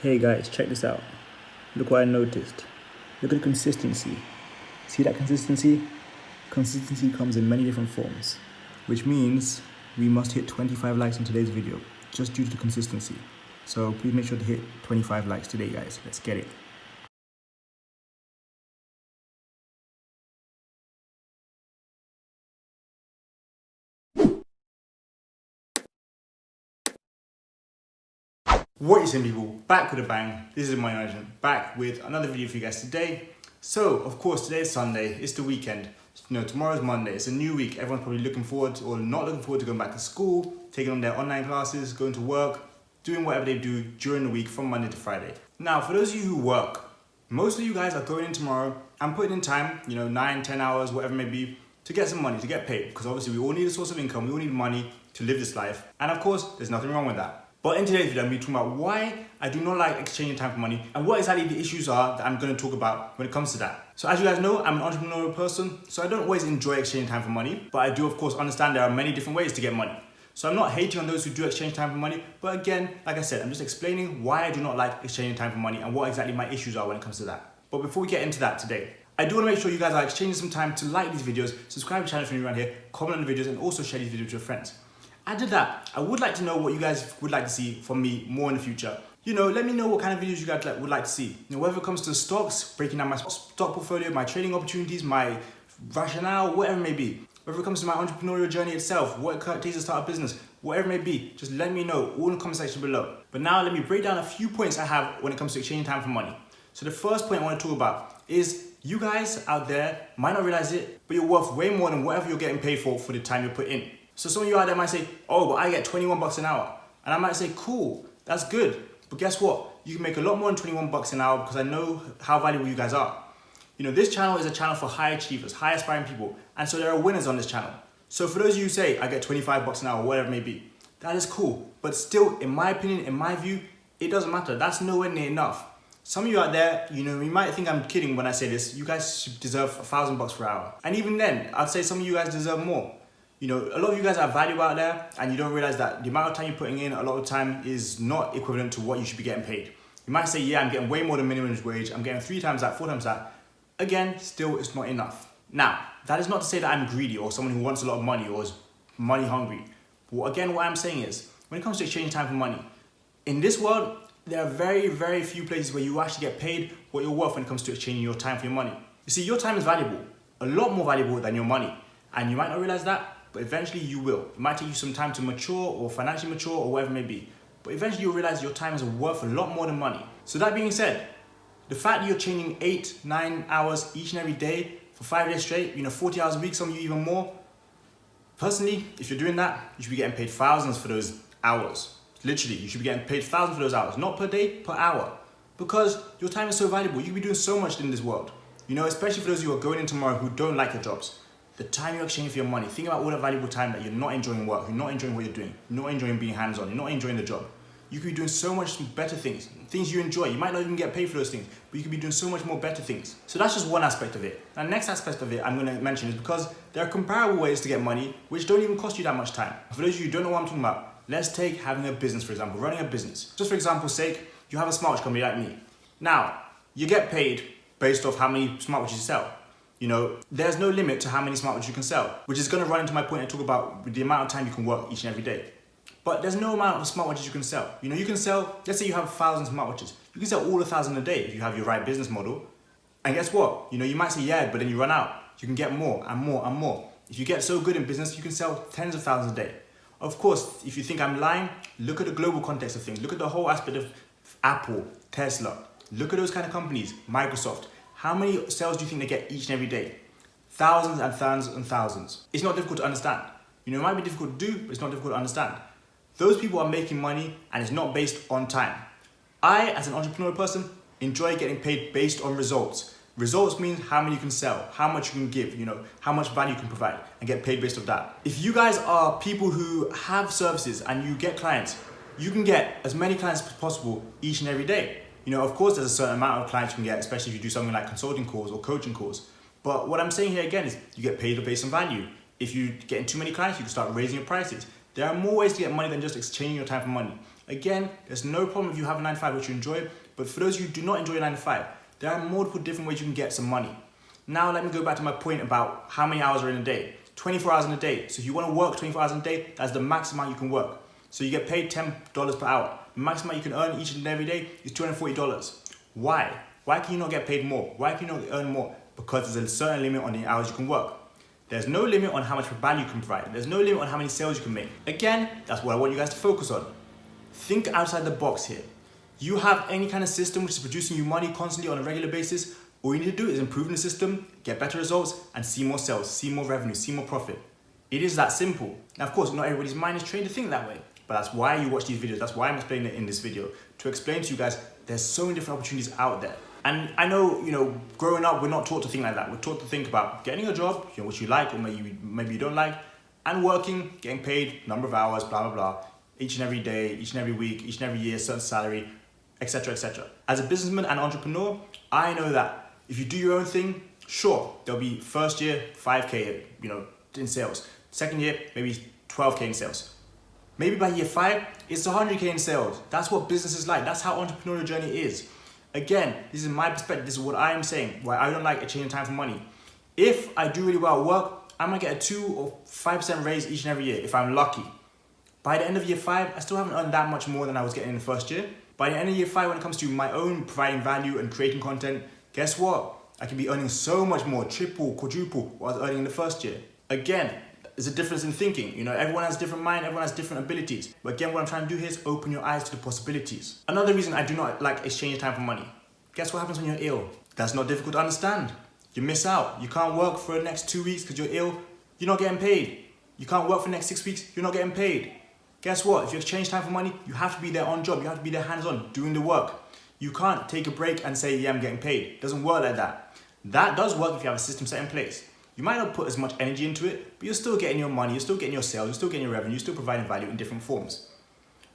Hey guys, check this out. Look what I noticed. Look at the consistency. See that consistency? Consistency comes in many different forms, which means we must hit 25 likes in today's video, just due to the consistency. So please make sure to hit 25 likes today, guys. Let's get it. What is in people? Back with a bang. This is my agent, back with another video for you guys today. So, of course, today is Sunday. It's the weekend. Tomorrow's Monday. It's a new week. Everyone's probably looking forward or not looking forward to going back to school, taking on their online classes, going to work, doing whatever they do during the week from Monday to Friday. Now, for those of you who work, most of you guys are going in tomorrow and putting in time, 9, 10 hours, whatever it may be, to get some money, to get paid. Because obviously we all need a source of income. We all need money to live this life. And of course, there's nothing wrong with that. But in today's video, I'm going to be talking about why I do not like exchanging time for money and what exactly the issues are that I'm going to talk about when it comes to that. So as you guys know, I'm an entrepreneurial person, so I don't always enjoy exchanging time for money, but I do of course understand there are many different ways to get money. So I'm not hating on those who do exchange time for money, but again, like I said, I'm just explaining why I do not like exchanging time for money and what exactly my issues are when it comes to that. But before we get into that today, I do want to make sure you guys are exchanging some time to like these videos, subscribe to the channel if you're new around here, comment on the videos, and also share these videos with your friends. Added that, I would like to know what you guys would like to see from me more in the future. Let me know what kind of videos you guys would like to see. Whether it comes to stocks, breaking down my stock portfolio, my trading opportunities, my rationale, whatever it may be. Whether it comes to my entrepreneurial journey itself, what it takes to start a business, whatever it may be, just let me know all in the comment section below. But now let me break down a few points I have when it comes to exchanging time for money. So the first point I want to talk about is you guys out there might not realize it, but you're worth way more than whatever you're getting paid for the time you put in. So some of you out there might say, oh, but I get 21 bucks an hour. And I might say, cool, that's good. But guess what? You can make a lot more than 21 bucks an hour because I know how valuable you guys are. This channel is a channel for high achievers, high aspiring people. And so there are winners on this channel. So for those of you who say, I get 25 bucks an hour, whatever it may be, that is cool. But still, in my opinion, in my view, it doesn't matter. That's nowhere near enough. Some of you out there, you might think I'm kidding when I say this. You guys deserve 1,000 bucks per hour. And even then, I'd say some of you guys deserve more. A lot of you guys are valuable out there and you don't realize that the amount of time you're putting in a lot of the time is not equivalent to what you should be getting paid. You might say, yeah, I'm getting way more than minimum wage. I'm getting 3 times that, 4 times that. Again, still, it's not enough. Now, that is not to say that I'm greedy or someone who wants a lot of money or is money hungry. But again, what I'm saying is, when it comes to exchanging time for money, in this world, there are very, very few places where you actually get paid what you're worth when it comes to exchanging your time for your money. You see, your time is valuable, a lot more valuable than your money. And you might not realize that, but eventually you will. It might take you some time to mature or financially mature or whatever it may be. But eventually you'll realize your time is worth a lot more than money. So that being said, the fact that you're changing 8, 9 hours each and every day for 5 days straight, 40 hours a week, some of you even more. Personally, if you're doing that, you should be getting paid thousands for those hours. Literally, you should be getting paid thousands for those hours, not per day, per hour. Because your time is so valuable. You can be doing so much in this world. Especially for those who are going in tomorrow who don't like your jobs. The time you're exchanging for your money, think about all the valuable time that you're not enjoying work, you're not enjoying what you're doing, you're not enjoying being hands-on, you're not enjoying the job. You could be doing so much better things you enjoy. You might not even get paid for those things, but you could be doing so much more better things. So that's just one aspect of it. And the next aspect of it I'm going to mention is because there are comparable ways to get money which don't even cost you that much time. For those of you who don't know what I'm talking about, let's take having a business, for example, running a business. Just for example's sake, you have a smartwatch company like me. Now, you get paid based off how many smartwatches you sell. There's no limit to how many smartwatches you can sell, which is going to run into my point I talk about the amount of time you can work each and every day. But there's no amount of smartwatches you can sell. You can sell, let's say you have 1,000 smartwatches. You can sell all 1,000 a day if you have your right business model. And guess what? You might say, yeah, but then you run out. You can get more and more and more. If you get so good in business, you can sell tens of thousands a day. Of course, if you think I'm lying, look at the global context of things. Look at the whole aspect of Apple, Tesla. Look at those kind of companies, Microsoft. How many sales do you think they get each and every day? Thousands and thousands and thousands. It's not difficult to understand. It might be difficult to do, but it's not difficult to understand. Those people are making money and it's not based on time. I, as an entrepreneurial person, enjoy getting paid based on results. Results means how many you can sell, how much you can give, how much value you can provide and get paid based off that. If you guys are people who have services and you get clients, you can get as many clients as possible each and every day. Of course, there's a certain amount of clients you can get, especially if you do something like consulting calls or coaching calls. But what I'm saying here again is you get paid based on value. If you get too many clients, you can start raising your prices. There are more ways to get money than just exchanging your time for money. Again, there's no problem if you have a 9 to 5 which you enjoy, but for those of you who do not enjoy a 9 to 5, there are multiple different ways you can get some money. Now let me go back to my point about how many hours are in a day. 24 hours in a day. So if you want to work 24 hours in a day, that's the max amount you can work. So you get paid $10 per hour. The max amount you can earn each and every day is $240. Why? Why can you not get paid more? Why can you not earn more? Because there's a certain limit on the hours you can work. There's no limit on how much value you can provide. There's no limit on how many sales you can make. Again, that's what I want you guys to focus on. Think outside the box here. You have any kind of system which is producing you money constantly on a regular basis. All you need to do is improve the system, get better results, and see more sales, see more revenue, see more profit. It is that simple. Now, of course, not everybody's mind is trained to think that way, but that's why you watch these videos. That's why I'm explaining it in this video, to explain to you guys there's so many different opportunities out there. And I know, growing up, we're not taught to think like that. We're taught to think about getting a job, which you like or maybe you don't like, and working, getting paid, number of hours, blah, blah, blah, each and every day, each and every week, each and every year, certain salary, etc., etc. As a businessman and entrepreneur, I know that if you do your own thing, sure, there'll be first year 5K, in sales. Second year, maybe 12K in sales. Maybe by year 5, it's 100K in sales. That's what business is like. That's how entrepreneurial journey is. Again, this is my perspective. This is what I am saying, why I don't like a change in time for money. If I do really well at work, I might get a 2 or 5% raise each and every year if I'm lucky. By the end of year 5, I still haven't earned that much more than I was getting in the first year. By the end of year 5, when it comes to my own providing value and creating content, guess what? I can be earning so much more, triple, quadruple what I was earning in the first year. Again, there's a difference in thinking. Everyone has a different mind, everyone has different abilities. But again, what I'm trying to do here is open your eyes to the possibilities. Another reason I do not like exchanging time for money. Guess what happens when you're ill? That's not difficult to understand. You miss out. You can't work for the next 2 weeks because you're ill. You're not getting paid. You can't work for the next 6 weeks. You're not getting paid. Guess what? If you exchange time for money, you have to be there on job. You have to be there hands-on, doing the work. You can't take a break and say, yeah, I'm getting paid. It doesn't work like that. That does work if you have a system set in place. You might not put as much energy into it, but you're still getting your money, you're still getting your sales, you're still getting your revenue, you're still providing value in different forms.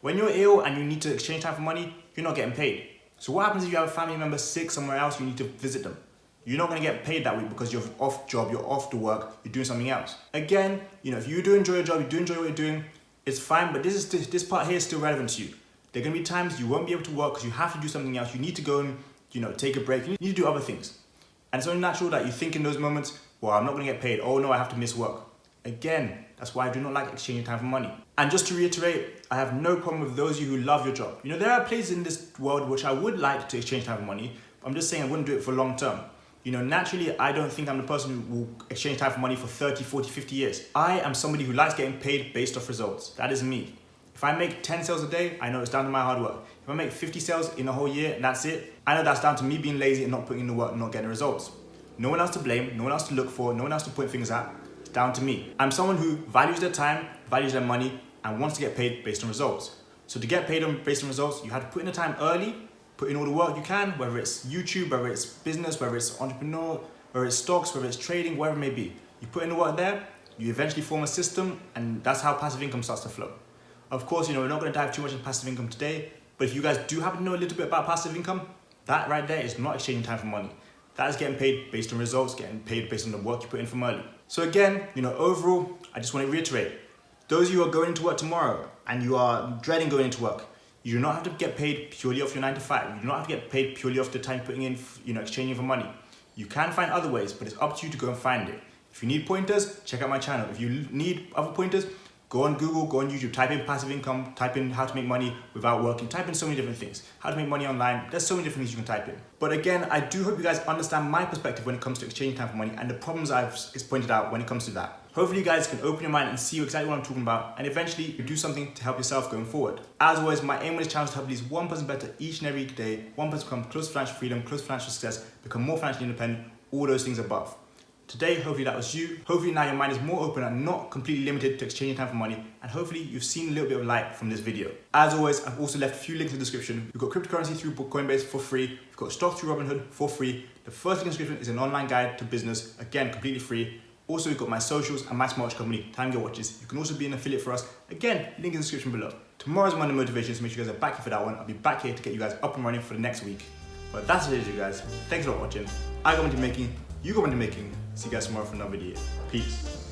When you're ill and you need to exchange time for money, you're not getting paid. So what happens if you have a family member sick somewhere else, you need to visit them? You're not going to get paid that week because you're off job, you're off to work, you're doing something else. Again, if you do enjoy your job, you do enjoy what you're doing, it's fine, but this part here is still relevant to you. There are going to be times you won't be able to work because you have to do something else. You need to go and, take a break. You need to do other things. And it's only natural that you think in those moments, well, I'm not going to get paid. Oh no, I have to miss work. Again, that's why I do not like exchanging time for money. And just to reiterate, I have no problem with those of you who love your job. There are places in this world which I would like to exchange time for money, but I'm just saying I wouldn't do it for long term. Naturally, I don't think I'm the person who will exchange time for money for 30, 40, 50 years. I am somebody who likes getting paid based off results. That is me. If I make 10 sales a day, I know it's down to my hard work. If I make 50 sales in a whole year and that's it, I know that's down to me being lazy and not putting in the work and not getting results. No one else to blame, no one else to look for, no one else to point fingers at. It's down to me. I'm someone who values their time, values their money, and wants to get paid based on results. So to get paid based on results, you have to put in the time early, put in all the work you can, whether it's YouTube, whether it's business, whether it's entrepreneur, whether it's stocks, whether it's trading, whatever it may be. You put in the work there, you eventually form a system, and that's how passive income starts to flow. Of course, we're not going to dive too much into passive income today, but if you guys do happen to know a little bit about passive income, that right there is not exchanging time for money. That is getting paid based on results, getting paid based on the work you put in from early. So again, overall, I just want to reiterate, those of you who are going into work tomorrow and you are dreading going into work, you do not have to get paid purely off your 9 to 5. You do not have to get paid purely off the time putting in, exchanging for money. You can find other ways, but it's up to you to go and find it. If you need pointers, check out my channel. If you need other pointers, go on Google, go on YouTube, type in passive income, type in how to make money without working, type in so many different things. How to make money online, there's so many different things you can type in. But again, I do hope you guys understand my perspective when it comes to exchanging time for money and the problems I've pointed out when it comes to that. Hopefully you guys can open your mind and see exactly what I'm talking about, and eventually you do something to help yourself going forward. As always, my aim with this channel is to help at least one person better each and every day, one person become close to financial freedom, close to financial success, become more financially independent, all those things above. Today, hopefully that was you. Hopefully now your mind is more open and not completely limited to exchanging time for money. And hopefully you've seen a little bit of light from this video. As always, I've also left a few links in the description. We've got cryptocurrency through Coinbase for free. We've got stocks through Robinhood for free. The first link in the description is an online guide to business, again, completely free. Also, we've got my socials and my smartwatch company, Time Your Watches. You can also be an affiliate for us. Again, link in the description below. Tomorrow's Monday Motivation, so make sure you guys are back here for that one. I'll be back here to get you guys up and running for the next week. But that's it, you guys. Thanks for watching. I got money making. You got money making. See you guys tomorrow for another video. Peace.